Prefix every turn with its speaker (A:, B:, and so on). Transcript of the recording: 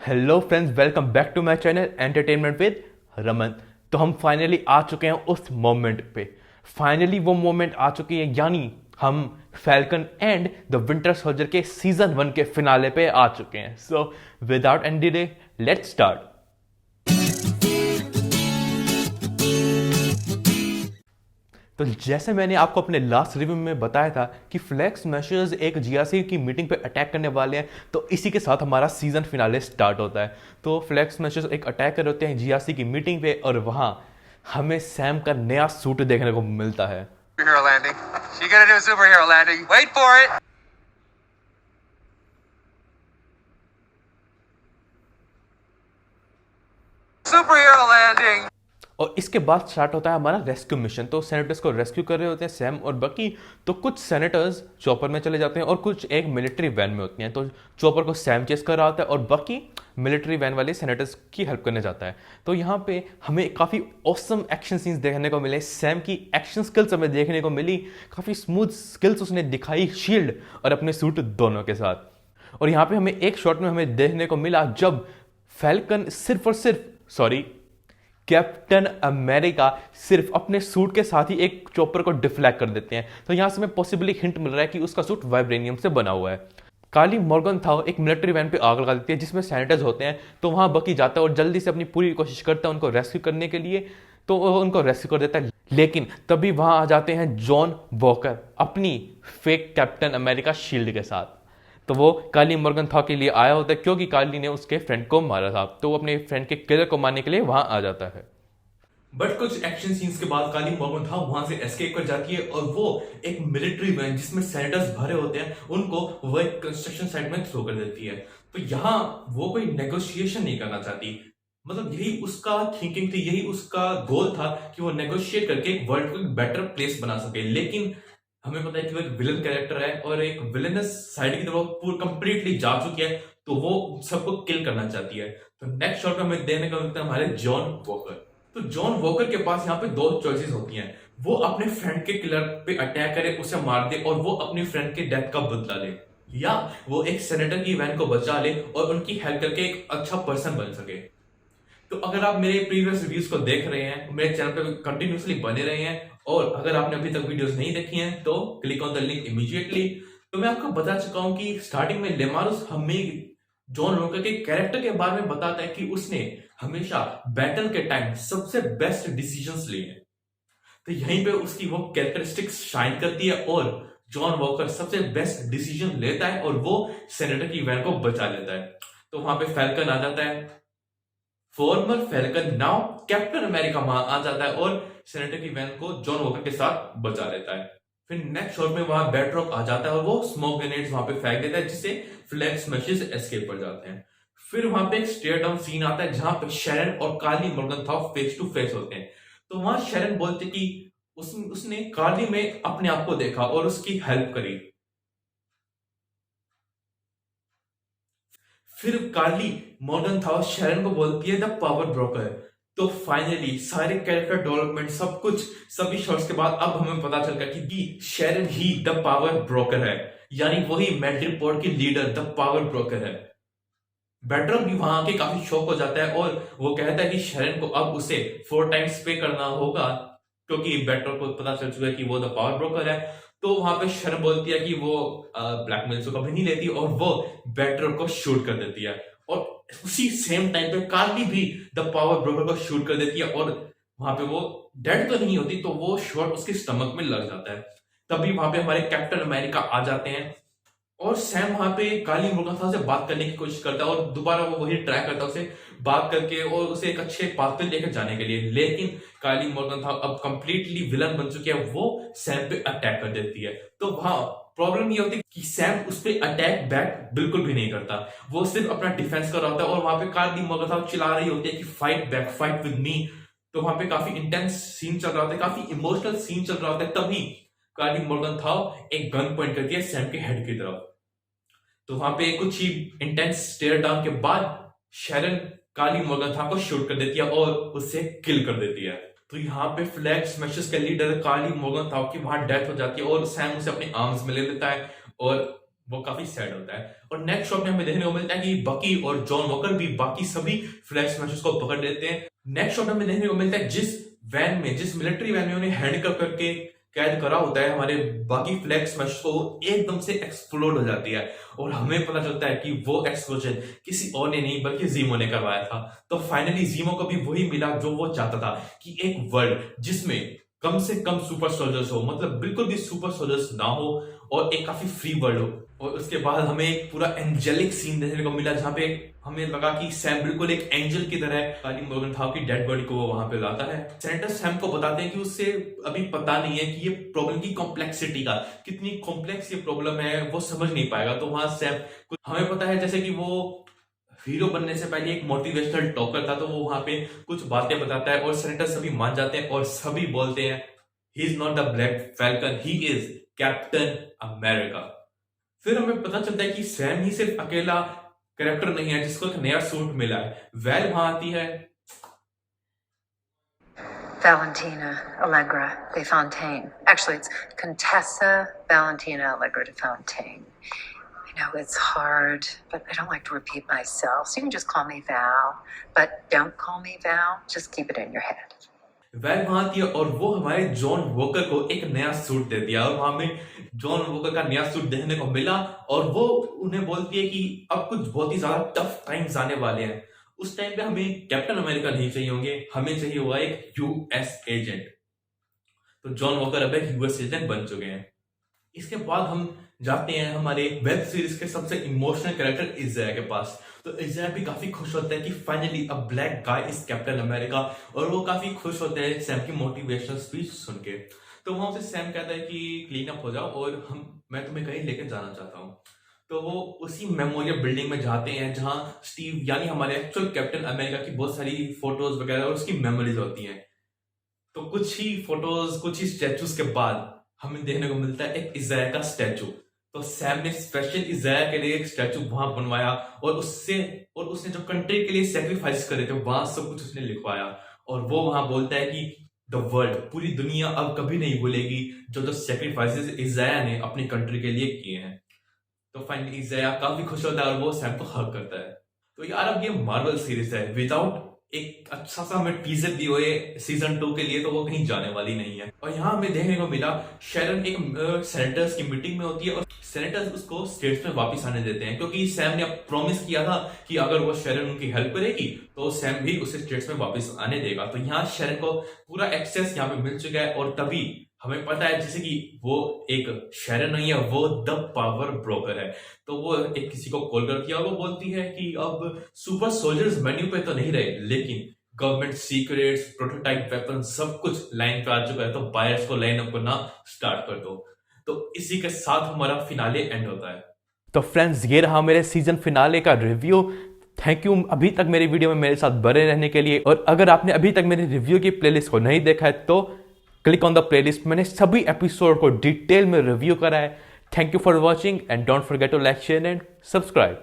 A: Hello friends, welcome back to my channel entertainment with Raman. तो हम finally आ चुके हैं उस मोमेंट पे। फाइनली वो मोमेंट आ चुकी है, यानी हम falcon and the winter soldier के सीजन 1 के फिनाले पे आ चुके हैं। So without any delay, let's start. तो जैसे मैंने आपको अपने लास्ट रिव्यू में बताया था कि फ्लैक्स मैशर्स एक जीआरसी की मीटिंग पे अटैक करने वाले हैं, तो इसी के साथ हमारा सीजन फिनाले स्टार्ट होता है। तो फ्लैक्स मैशर्स एक अटैक कर होते हैं जीआरसी की मीटिंग पे, और वहां हमें सैम का नया सूट देखने को मिलता है।
B: Superhero landing. She gonna do a superhero landing. Wait for it. Superhero landing.
A: और इसके बाद स्टार्ट होता है हमारा रेस्क्यू मिशन। तो सेनेटर्स को रेस्क्यू कर रहे होते हैं सैम और बकी। तो कुछ सेनेटर्स चॉपर में चले जाते हैं और कुछ एक मिलिट्री वैन में होती हैं। तो चॉपर को सैम चेस कर रहा होता है और बकी मिलिट्री वैन वाले सेनेटर्स की हेल्प करने जाता है। तो यहाँ पे हमें काफ़ी ऑसम एक्शन सीन्स देखने को मिले। सैम की एक्शन स्किल्स हमें देखने को मिली, काफ़ी स्मूथ स्किल्स उसने दिखाई शील्ड और अपने सूट दोनों के साथ। और यहाँ पे हमें एक शॉट में हमें देखने को मिला जब फैल्कन सिर्फ और सिर्फ कैप्टन अमेरिका सिर्फ अपने सूट के साथ ही एक चॉपर को डिफ्लेक्ट कर देते हैं। तो यहां से हमें पॉसिबली हिंट मिल रहा है कि उसका सूट वाइब्रेनियम से बना हुआ है। काली मॉर्गन था एक मिलिट्री वैन पे आग लगा देती है जिसमें सैनिटाइज होते हैं। तो वहां बकी जाता है और जल्दी से अपनी पूरी कोशिश करता है उनको रेस्क्यू करने के लिए। तो वो उनको रेस्क्यू कर देता है, लेकिन तभी वहां आ जाते हैं जॉन वॉकर अपनी फेक कैप्टन अमेरिका शील्ड के साथ। तो वो काली मॉर्गन था के लिए आया होता है क्योंकि काली ने उसके फ्रेंड को मारा था। तो वो अपने फ्रेंड के किलर को मारने के लिए वहां आ जाता है। बट कुछ एक्शन सीन्स के बाद काली मॉर्गन था वहां से एस्केप कर जाती है और वो एक मिलिट्री वैन जिसमें सेनेटर्स भरे होते हैं उनको वो एक कंस्ट्रक्शन साइट में थ्रो कर देती है। तो यहाँ वो कोई नेगोशिएशन नहीं करना चाहती। मतलब यही उसका थिंकिंग थी, यही उसका गोल था कि वो नेगोशिएट करके एक वर्ल्ड को एक बेटर प्लेस बना सके। लेकिन हमें पता है कि वो एक विलन कैरेक्टर है और एक विलनस साइड की तरफ पूरी कंप्लीटली जा चुकी है। तो वो सबको किल करना चाहती है। तो नेक्स्ट शॉट में हमें देखने को मिलता है हमारे जॉन वॉकर। तो जॉन वॉकर के पास यहाँ पे दो चॉइसेस होती हैं। वो अपने फ्रेंड के किलर पे अटैक करे, उसे मार दे और वो अपनी फ्रेंड के डेथ का बदला ले, या वो एक सेनेटर की वैन को बचा ले और उनकी हेल्प करके एक अच्छा पर्सन बन सके। तो अगर आप मेरे प्रीवियस रिव्यूज को देख रहे हैं, मेरे चैनल पे कंटिन्यूसली बने रहे हैं, और अगर आपने अभी तक वीडियोस नहीं देखी हैं तो click on the link immediately. तो मैं आपको बता चुका हूं कि स्टार्टिंग में लेमारुस हमें जॉन वॉकर के कैरेक्टर के बारे में बताता है कि उसने हमेशा बैटल के टाइम सबसे बेस्ट डिसीजंस लिए हैं। तो यहीं पे उसकी वो कैरेक्टरिस्टिक्स शाइन करती है और जॉन वॉकर सबसे बेस्ट डिसीजन लेता है और वो सेनेटर की वैन को बचा लेता है। तो वहां पे फैल्कन आ जाता है, farmer falcon now captain America वहां आ जाता है और सेनेटर की वैन को जॉन वॉकर के साथ बचा लेता है। फिर नेक्स्ट शॉट में वहां बैटरॉक आ जाता है और वो स्मोक ग्रेनेड्स वहां पे फेंक देता है जिससे फ्लैग स्मैशेस एस्केप कर जाते हैं। फिर वहां पे एक स्टेयर डाउन सीन आता है जहां पे शेरन और कार्ली मॉर्गन था फेस टू फेस होते हैं। तो वहां शेरन बोलते कि उसने कार्ली में अपने आप को देखा और उसकी हेल्प करी। फिर कार्ली मॉर्गन था शेरन को बोलती है द पावर ब्रोकर। तो फाइनली सारे कैरेक्टर डेवलपमेंट सब कुछ सभी शॉट्स के बाद अब हमें पता चल गया कि शेरन ही द पावर ब्रोकर है, यानी वही मैड्रिपोर्ट की लीडर द पावर ब्रोकर है। बेटरॉक भी वहां आके काफी शॉक हो जाता है और वो कहता है कि शेरन को अब उसे 4 टाइम्स पे करना होगा क्योंकि बेटरॉक को पता चल चुका है कि वो द पावर ब्रोकर है। तो वहां पे शेरन बोलती है कि वो ब्लैकमेल को कभी नहीं लेती और वो बेटरॉक को शूट कर देती है। और उसी सेम टाइम पे कार्ली भी द पावर ब्रोकर को शूट कर देती है और वहां पे वो डेड तो नहीं होती, तो वो शॉट उसके स्टमक में लग जाता है। तभी वहां पे हमारे कैप्टन अमेरिका आ जाते हैं और सैम वहां पे काली मुर्गा से बात करने की कोशिश करता है और दोबारा वो वही ट्राई करता है उसे बात करके और उसे एक अच्छे पाथ पे लेकर जाने के लिए। लेकिन काली मॉर्गन था अब कंप्लीटली विलन बन चुकी है, वो सैम पे अटैक कर देती है। तो वहां प्रॉब्लम ये होती है कि सैम उस पर अटैक बैक बिल्कुल भी नहीं करता, वो सिर्फ अपना डिफेंस कर रहा होता है और वहां पे काली मॉर्गन था चिल्ला रही होती है कि fight back, fight with me. तो वहां पे काफी इंटेंस सीन चल रहा होता है, काफी इमोशनल सीन चल रहा होता है। तभी काली मॉर्गन था एक गन पॉइंट करती है सैम के हेड की तरफ। तो वहां पे कुछ ही इंटेंस स्टेयर डाउन के बाद शेरन काली मॉर्गन था को शूट कर देती है और उसे किल कर देती है। तो यहाँ पे फ्लैग स्मैशर्स के लीडर काली मॉर्गन था की वहां डेथ हो जाती है और सैम उसे अपने आर्म्स में ले लेता है और वो काफी सैड होता है। और नेक्स्ट शॉट में हमें देखने को मिलता है कि बकी और जॉन वॉकर भी बाकी सभी फ्लैग स्मैशर्स को पकड़ लेते हैं। नेक्स्ट शॉट में हमें देखने को मिलता है जिस मिलिट्री वैन में उन्हें हैंडकफ करके कैद करा होता है हमारे बाकी फ्लैग स्मैशर्स को, एकदम से एक्सप्लोड हो जाती है और हमें पता चलता है कि वो एक्सप्लोजन किसी और ने नहीं बल्कि जीमो ने करवाया था। तो फाइनली जीमो को भी वही मिला जो वो चाहता था, कि एक वर्ल्ड जिसमें कम से कम सुपर सोल्जर्स हो, मतलब बिल्कुल भी सुपर सोल्जर्स ना हो, और एक काफी फ्री वर्ल्ड हो। और उसके बाद हमें एक पूरा एंजेलिक सीन देखने को मिला जहां पे हमें लगा कि सैम बिल्कुल एक एंजल की तरह काली मोर्गन था की डेड बॉडी को वो वहां पे लाता है। सेनेटर सैम को बताते हैं कि उससे अभी पता नहीं है कि ये प्रॉब्लम की कॉम्प्लेक्सिटी का, कितनी कॉम्प्लेक्स ये प्रॉब्लम है वो समझ नहीं पाएगा। तो वहां सैम, हमें पता है जैसे कि वो हीरो बनने से पहले एक मोटिवेशनल टॉकर था, तो वो वहां पे कुछ बातें बताता है और सेनेटर सभी मान जाते हैं और सभी बोलते हैं he is not the black falcon, he is captain America. फिर हमें पता चलता है कि सैम ही सिर्फ अकेला कैरेक्टर नहीं है जिसको एक नया सूट मिला है। वेल वहां आती है
C: Valentina Allegra de Fontaine. Actually, it's Contessa Valentina Allegra de Fontaine. I know it's hard, but I don't like to repeat myself. So you can just call me Val, but don't call me Val. Just keep it in your head.
A: Well वहां आती है और वो हमारे John walker को एक नया suit दे दिया और वहां में जॉन वॉकर का नया सूट देखने को मिला और वो उन्हें बोलती है कि अब कुछ बहुत ही ज्यादा टफ टाइम्स आने वाले हैं। उस टाइम पे हमें कैप्टन अमेरिका नहीं चाहिए होंगे, हमें चाहिए हुआ एक यूएस एजेंट। तो जॉन वॉकर अब एक यूएस एजेंट बन चुके हैं। इसके बाद हम जाते हैं हमारे वेब सीरीज के सबसे इमोशनल कैरेक्टर इज़राइल के पास। तो इज़राइल भी काफी खुश होता है कि finally a black guy is captain America, और वो काफी खुश होते हैं सैम की मोटिवेशनल स्पीच सुन के। तो वहां से सैम कहता है कि क्लीन अप हो जाओ और मैं तुम्हें कहीं लेकर जाना चाहता हूँ। तो वो उसी मेमोरियल बिल्डिंग में जाते हैं जहां स्टीव यानी हमारे एक्चुअल कैप्टन अमेरिका की बहुत सारी फोटोज वगैरह और उसकी मेमोरीज होती हैं। तो कुछ ही फोटोज, कुछ ही स्टैचूज के बाद हमें देखने को मिलता है एक इज़राइल का स्टैचू। तो सैम ने स्पेशल इज़राइल के लिए एक स्टैचू वहां बनवाया और उसने जो कंट्री के लिए सेक्रीफाइस करे थे वहां सब कुछ उसने लिखवाया। और वो वहां बोलता है कि द वर्ल्ड, पूरी दुनिया अब कभी नहीं भूलेगी जो सेक्रीफाइसेस इज़राइल ने अपनी कंट्री के लिए किए हैं। तो फाइनली इज़राइल काफी खुश होता है और वो सैम को हग करता है। तो यार अब ये मार्वल सीरीज है, विदाउट एक अच्छा सा हमें टीजर दी हुई सीजन 2 के लिए, तो वो कहीं जाने वाली नहीं है। और यहाँ हमें देखने को मिला शैरन एक सेनेटर्स की मीटिंग में होती है और सेनेटर्स उसको स्टेट्स में वापस आने देते हैं, क्योंकि सैम ने प्रॉमिस किया था कि अगर वो शैरन उनकी हेल्प करेगी तो सैम भी उसे स्टेट्स में वापस आने देगा। तो यहाँ शैरन को पूरा एक्सेस यहाँ पे मिल चुका है और तभी हमें पता है जैसे कि वो एक शैरन नहीं है, वो द पावर ब्रोकर है। तो वो एक किसी को कॉल करती है और वो बोलती है कि अब सुपर सोल्जर्स मेन्यू पे तो नहीं रहे, लेकिन गवर्नमेंट सीक्रेट्स, प्रोटोटाइप वेपन सब कुछ लाइन पे आ चुका है, तो बायर्स को लाइन अप करना स्टार्ट कर दो। तो इसी के साथ हमारा फिनाले एंड होता है। तो फ्रेंड्स, ये रहा मेरे सीजन फिनाले का रिव्यू। थैंक यू अभी तक मेरी वीडियो में मेरे साथ बने रहने के लिए। और अगर आपने अभी तक मेरी रिव्यू की प्लेलिस्ट को नहीं देखा है तो क्लिक ऑन द प्लेलिस्ट, मैंने सभी एपिसोड को डिटेल में रिव्यू करा है। Thank you for watching and don't forget to like, share and subscribe.